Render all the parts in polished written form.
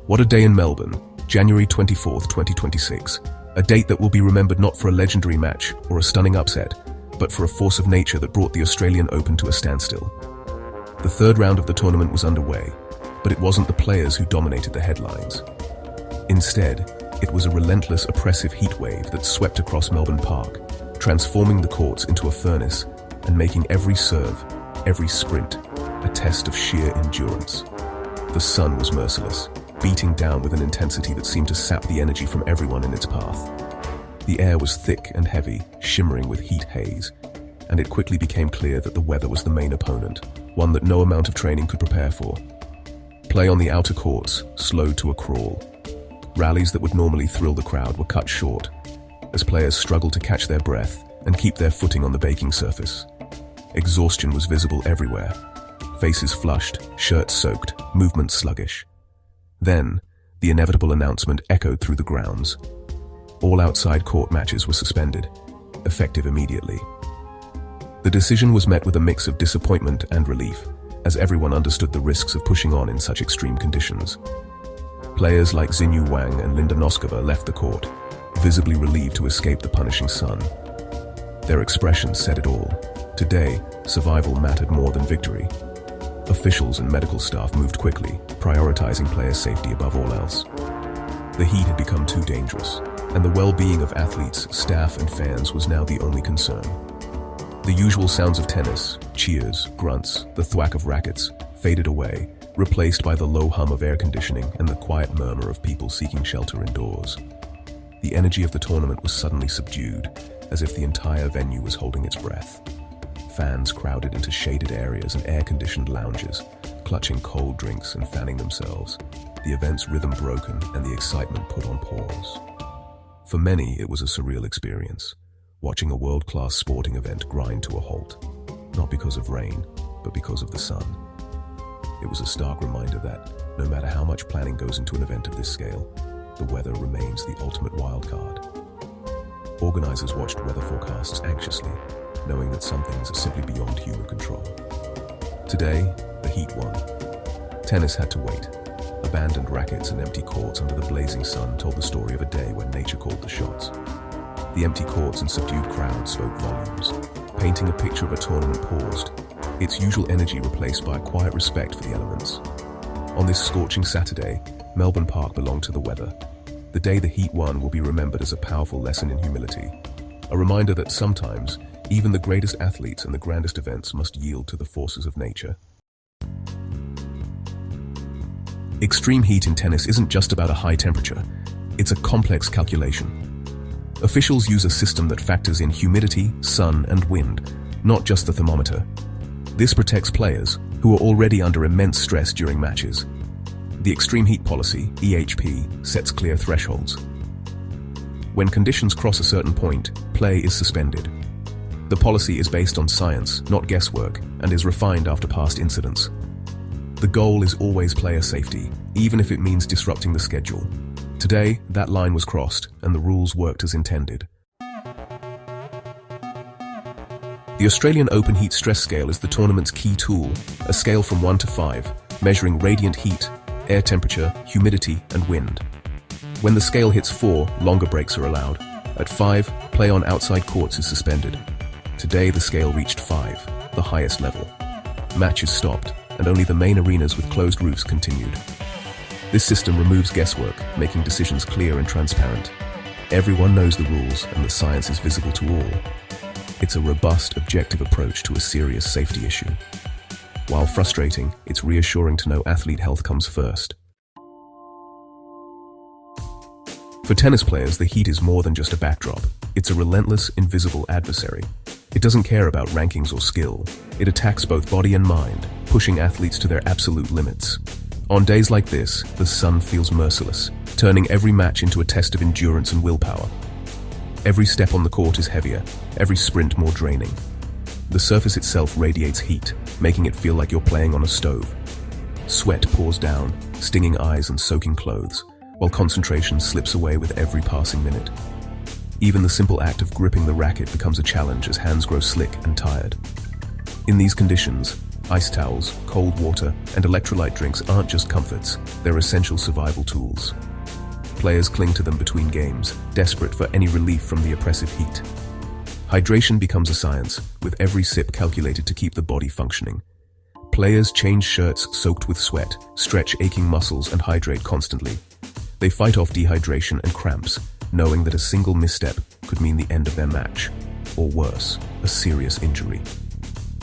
What a day in Melbourne, January 24th, 2026. A date that will be remembered not for a legendary match or a stunning upset, but for a force of nature that brought the Australian Open to a standstill. The third round of the tournament was underway, but it wasn't the players who dominated the headlines. Instead, it was a relentless, oppressive heatwave that swept across Melbourne Park, transforming the courts into a furnace and making every serve, every sprint, a test of sheer endurance. The sun was merciless, beating down with an intensity that seemed to sap the energy from everyone in its path. The air was thick and heavy, shimmering with heat haze, and it quickly became clear that the weather was the main opponent, one that no amount of training could prepare for. Play on the outer courts slowed to a crawl. Rallies that would normally thrill the crowd were cut short, as players struggled to catch their breath and keep their footing on the baking surface. Exhaustion was visible everywhere. Faces flushed, shirts soaked, movements sluggish. Then, the inevitable announcement echoed through the grounds. All outside court matches were suspended, effective immediately. The decision was met with a mix of disappointment and relief, as everyone understood the risks of pushing on in such extreme conditions. Players like Xinyu Wang and Linda Noskova left the court, visibly relieved to escape the punishing sun. Their expressions said it all. Today, survival mattered more than victory. Officials and medical staff moved quickly, prioritizing player safety above all else. The heat had become too dangerous, and the well-being of athletes, staff, and fans was now the only concern. The usual sounds of tennis, cheers, grunts, the thwack of rackets, faded away, replaced by the low hum of air conditioning and the quiet murmur of people seeking shelter indoors. The energy of the tournament was suddenly subdued, as if the entire venue was holding its breath. Fans crowded into shaded areas and air-conditioned lounges, clutching cold drinks and fanning themselves, the event's rhythm broken and the excitement put on pause. For many, it was a surreal experience, watching a world-class sporting event grind to a halt, not because of rain, but because of the sun. It was a stark reminder that, no matter how much planning goes into an event of this scale, the weather remains the ultimate wildcard. Organizers watched weather forecasts anxiously, knowing that some things are simply beyond human control. Today, the heat won. Tennis had to wait. Abandoned rackets and empty courts under the blazing sun told the story of a day when nature called the shots. The empty courts and subdued crowds spoke volumes, painting a picture of a tournament paused, its usual energy replaced by a quiet respect for the elements. On this scorching Saturday, Melbourne Park belonged to the weather. The day the heat won will be remembered as a powerful lesson in humility, a reminder that sometimes, even the greatest athletes and the grandest events must yield to the forces of nature. Extreme heat in tennis isn't just about a high temperature, it's a complex calculation. Officials use a system that factors in humidity, sun, and wind, not just the thermometer. This protects players, who are already under immense stress during matches. The Extreme Heat Policy, EHP, sets clear thresholds. When conditions cross a certain point, play is suspended. The policy is based on science, not guesswork, and is refined after past incidents. The goal is always player safety, even if it means disrupting the schedule. Today, that line was crossed, and the rules worked as intended. The Australian Open Heat Stress Scale is the tournament's key tool, a scale from 1 to 5, measuring radiant heat, air temperature, humidity, and wind. When the scale hits 4, longer breaks are allowed. At 5, play on outside courts is suspended. Today, the scale reached 5, the highest level. Matches stopped, and only the main arenas with closed roofs continued. This system removes guesswork, making decisions clear and transparent. Everyone knows the rules, and the science is visible to all. It's a robust, objective approach to a serious safety issue. While frustrating, it's reassuring to know athlete health comes first. For tennis players, the heat is more than just a backdrop. It's a relentless, invisible adversary. It doesn't care about rankings or skill. It attacks both body and mind, pushing athletes to their absolute limits. On days like this, the sun feels merciless, turning every match into a test of endurance and willpower. Every step on the court is heavier, every sprint more draining. The surface itself radiates heat, making it feel like you're playing on a stove. Sweat pours down, stinging eyes and soaking clothes, while concentration slips away with every passing minute. Even the simple act of gripping the racket becomes a challenge as hands grow slick and tired. In these conditions, Ice towels, cold water, and electrolyte drinks aren't just comforts, they're essential survival tools. Players cling to them between games, desperate for any relief from the oppressive heat. Hydration becomes a science, with every sip calculated to keep the body functioning. Players change shirts soaked with sweat, stretch aching muscles, and hydrate constantly. They fight off dehydration and cramps, knowing that a single misstep could mean the end of their match, or worse, a serious injury.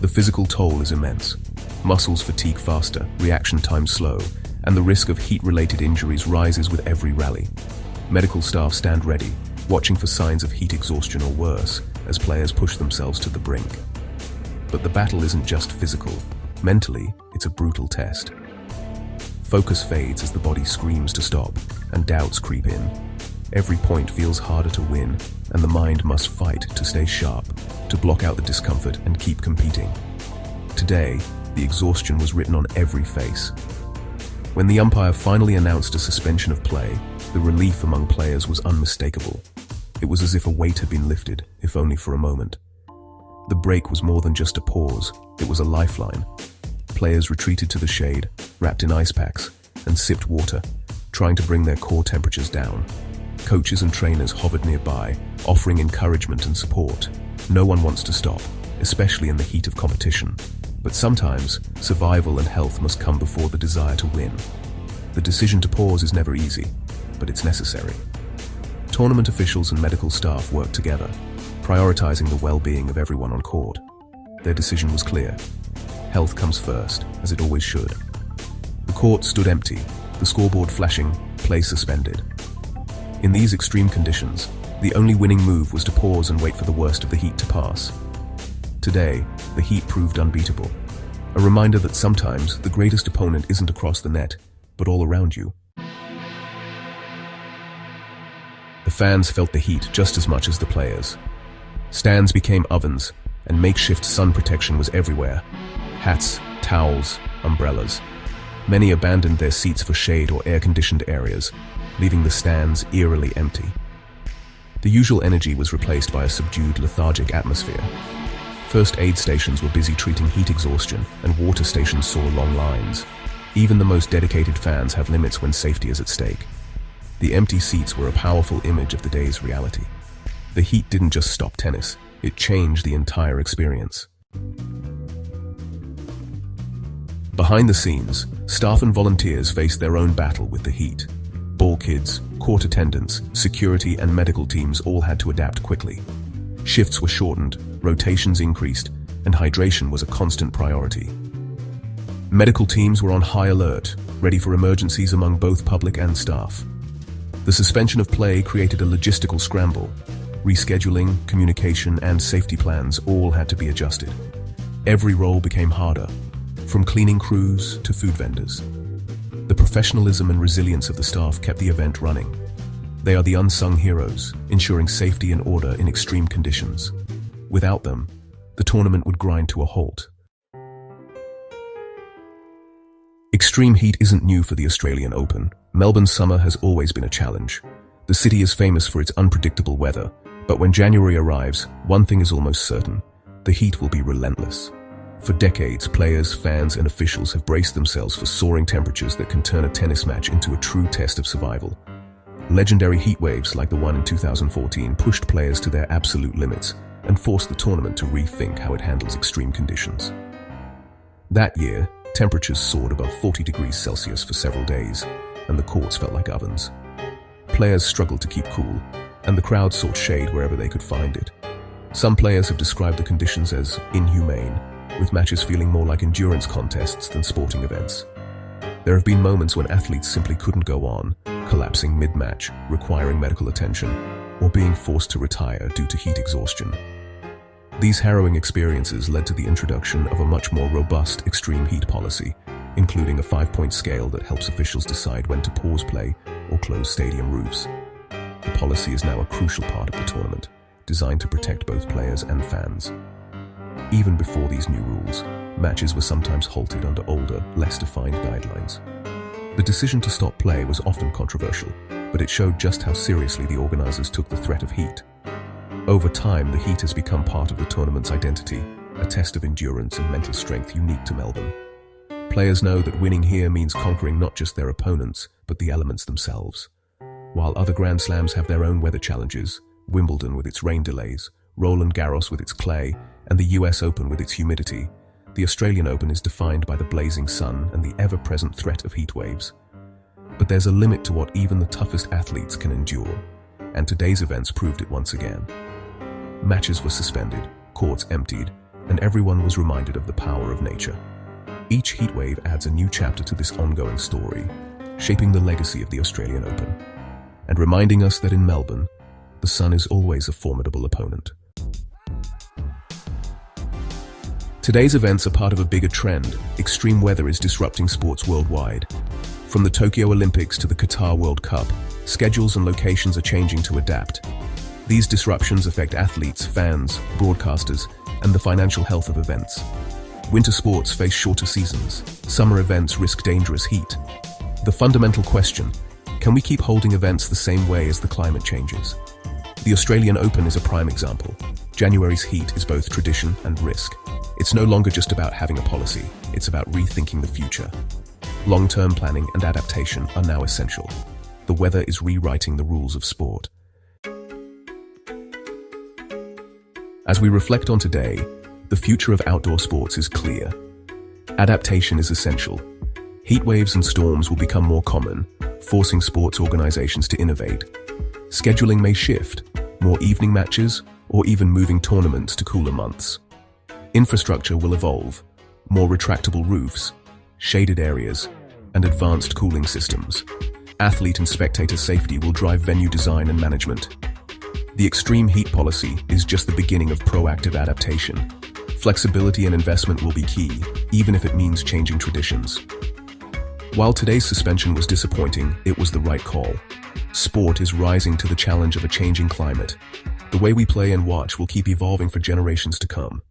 The physical toll is immense. Muscles fatigue faster, reaction times slow, and the risk of heat-related injuries rises with every rally. Medical staff stand ready, watching for signs of heat exhaustion or worse, as players push themselves to the brink. But the battle isn't just physical. Mentally, it's a brutal test. Focus fades as the body screams to stop, and doubts creep in. Every point feels harder to win, and the mind must fight to stay sharp, to block out the discomfort and keep competing. Today, the exhaustion was written on every face. When the umpire finally announced a suspension of play, the relief among players was unmistakable. It was as if a weight had been lifted, if only for a moment. The break was more than just a pause, it was a lifeline. Players retreated to the shade, wrapped in ice packs, and sipped water, trying to bring their core temperatures down. Coaches and trainers hovered nearby, offering encouragement and support. No one wants to stop, especially in the heat of competition. But sometimes, survival and health must come before the desire to win. The decision to pause is never easy, but it's necessary. Tournament officials and medical staff worked together, prioritizing the well-being of everyone on court. Their decision was clear. Health comes first, as it always should. The court stood empty, the scoreboard flashing, play suspended. In these extreme conditions, the only winning move was to pause and wait for the worst of the heat to pass. Today, the heat proved unbeatable. A reminder that sometimes the greatest opponent isn't across the net, but all around you. The fans felt the heat just as much as the players. Stands became ovens, and makeshift sun protection was everywhere. Hats, towels, umbrellas. Many abandoned their seats for shade or air-conditioned areas, leaving the stands eerily empty. The usual energy was replaced by a subdued, lethargic atmosphere. First aid stations were busy treating heat exhaustion, and water stations saw long lines. Even the most dedicated fans have limits when safety is at stake. The empty seats were a powerful image of the day's reality. The heat didn't just stop tennis, it changed the entire experience. Behind the scenes, staff and volunteers faced their own battle with the heat. Ball kids, court attendants, security, and medical teams all had to adapt quickly. Shifts were shortened, rotations increased, and hydration was a constant priority. Medical teams were on high alert, ready for emergencies among both public and staff. The suspension of play created a logistical scramble. Rescheduling, communication, and safety plans all had to be adjusted. Every role became harder, from cleaning crews to food vendors. The professionalism and resilience of the staff kept the event running. They are the unsung heroes, ensuring safety and order in extreme conditions. Without them, the tournament would grind to a halt. Extreme heat isn't new for the Australian Open. Melbourne's summer has always been a challenge. The city is famous for its unpredictable weather, but when January arrives, one thing is almost certain: the heat will be relentless. For decades, players, fans, and officials have braced themselves for soaring temperatures that can turn a tennis match into a true test of survival. Legendary heatwaves like the one in 2014 pushed players to their absolute limits and forced the tournament to rethink how it handles extreme conditions. That year, temperatures soared above 40 degrees Celsius for several days, and the courts felt like ovens. Players struggled to keep cool, and the crowd sought shade wherever they could find it. Some players have described the conditions as inhumane, with matches feeling more like endurance contests than sporting events. There have been moments when athletes simply couldn't go on, collapsing mid-match, requiring medical attention, or being forced to retire due to heat exhaustion. These harrowing experiences led to the introduction of a much more robust extreme heat policy, including a 5-point scale that helps officials decide when to pause play or close stadium roofs. The policy is now a crucial part of the tournament, designed to protect both players and fans. Even before these new rules, matches were sometimes halted under older, less defined guidelines. The decision to stop play was often controversial, but it showed just how seriously the organizers took the threat of heat. Over time, the heat has become part of the tournament's identity, a test of endurance and mental strength unique to Melbourne. Players know that winning here means conquering not just their opponents, but the elements themselves. While other Grand Slams have their own weather challenges, Wimbledon with its rain delays, Roland Garros with its clay, and the US Open with its humidity, the Australian Open is defined by the blazing sun and the ever-present threat of heat waves. But there's a limit to what even the toughest athletes can endure, and today's events proved it once again. Matches were suspended, courts emptied, and everyone was reminded of the power of nature. Each heatwave adds a new chapter to this ongoing story, shaping the legacy of the Australian Open, and reminding us that in Melbourne, the sun is always a formidable opponent. Today's events are part of a bigger trend. Extreme weather is disrupting sports worldwide. From the Tokyo Olympics to the Qatar World Cup, schedules and locations are changing to adapt. These disruptions affect athletes, fans, broadcasters, and the financial health of events. Winter sports face shorter seasons. Summer events risk dangerous heat. The fundamental question, can we keep holding events the same way as the climate changes? The Australian Open is a prime example. January's heat is both tradition and risk. It's no longer just about having a policy, it's about rethinking the future. Long-term planning and adaptation are now essential. The weather is rewriting the rules of sport. As we reflect on today, the future of outdoor sports is clear. Adaptation is essential. Heat waves and storms will become more common, forcing sports organizations to innovate. Scheduling may shift, more evening matches, or even moving tournaments to cooler months. Infrastructure will evolve, more retractable roofs, shaded areas, and advanced cooling systems. Athlete and spectator safety will drive venue design and management. The extreme heat policy is just the beginning of proactive adaptation. Flexibility and investment will be key, even if it means changing traditions. While today's suspension was disappointing, it was the right call. Sport is rising to the challenge of a changing climate. The way we play and watch will keep evolving for generations to come.